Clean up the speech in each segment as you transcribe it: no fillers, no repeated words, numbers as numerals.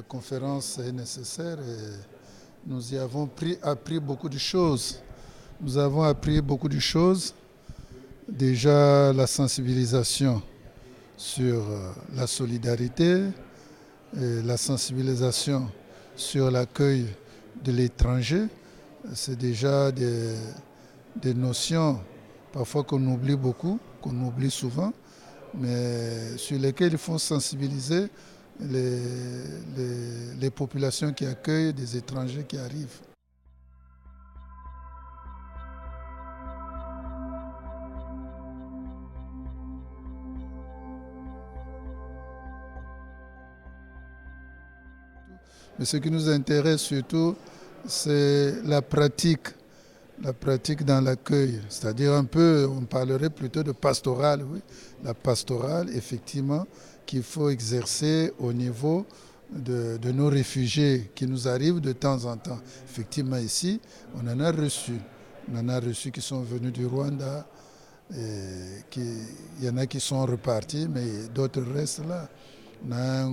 conférence est nécessaire et nous y avons appris beaucoup de choses. Nous avons appris beaucoup de choses. Déjà la sensibilisation sur la solidarité, et la sensibilisation sur l'accueil de l'étranger. C'est déjà des notions parfois qu'on oublie beaucoup, qu'on oublie souvent, mais sur lesquelles il faut sensibiliser les populations qui accueillent des étrangers qui arrivent. Mais ce qui nous intéresse surtout, c'est la pratique dans l'accueil. C'est-à-dire un peu, on parlerait plutôt de pastorale, oui. La pastorale, effectivement, qu'il faut exercer au niveau de nos réfugiés qui nous arrivent de temps en temps. Effectivement, ici, on en a reçu. On en a reçu qui sont venus du Rwanda. Il y en a qui sont repartis, mais d'autres restent là. On a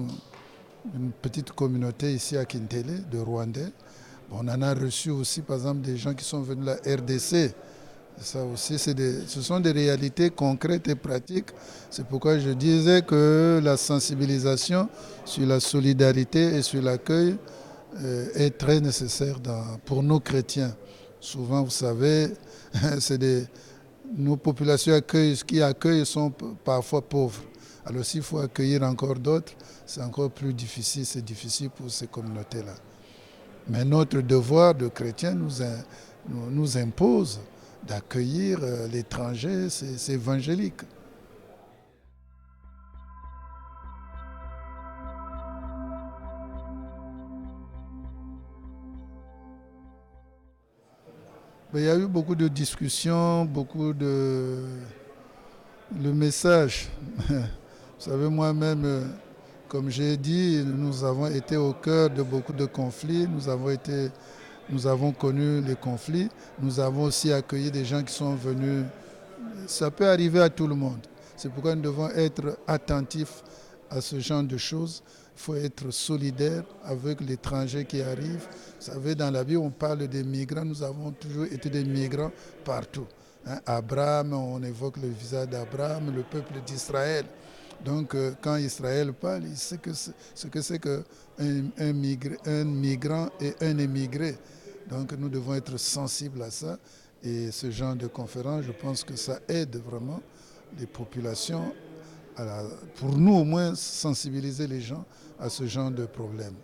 une petite communauté ici à Kintele, de Rwandais. On en a reçu aussi, par exemple, des gens qui sont venus de la RDC. Ça aussi, ce sont des réalités concrètes et pratiques. C'est pourquoi je disais que la sensibilisation sur la solidarité et sur l'accueil est très nécessaire pour nos chrétiens. Souvent, vous savez, nos populations qui accueillent sont parfois pauvres. Alors s'il faut accueillir encore d'autres, c'est encore plus difficile, c'est difficile pour ces communautés-là. Mais notre devoir de chrétiens nous impose d'accueillir l'étranger, c'est évangélique. Mais il y a eu beaucoup de discussions, le message. Vous savez, moi-même, comme j'ai dit, nous avons été au cœur de beaucoup de conflits, nous avons connu les conflits, nous avons aussi accueilli des gens qui sont venus. Ça peut arriver à tout le monde. C'est pourquoi nous devons être attentifs à ce genre de choses. Il faut être solidaire avec l'étranger qui arrive. Vous savez, dans la Bible, on parle des migrants. Nous avons toujours été des migrants partout. Abraham, on évoque le visage d'Abraham, le peuple d'Israël. Donc, quand Israël parle, il sait ce que c'est qu'un migrant et un émigré. Donc, nous devons être sensibles à ça. Et ce genre de conférence, je pense que ça aide vraiment les populations, pour nous au moins, sensibiliser les gens à ce genre de problème.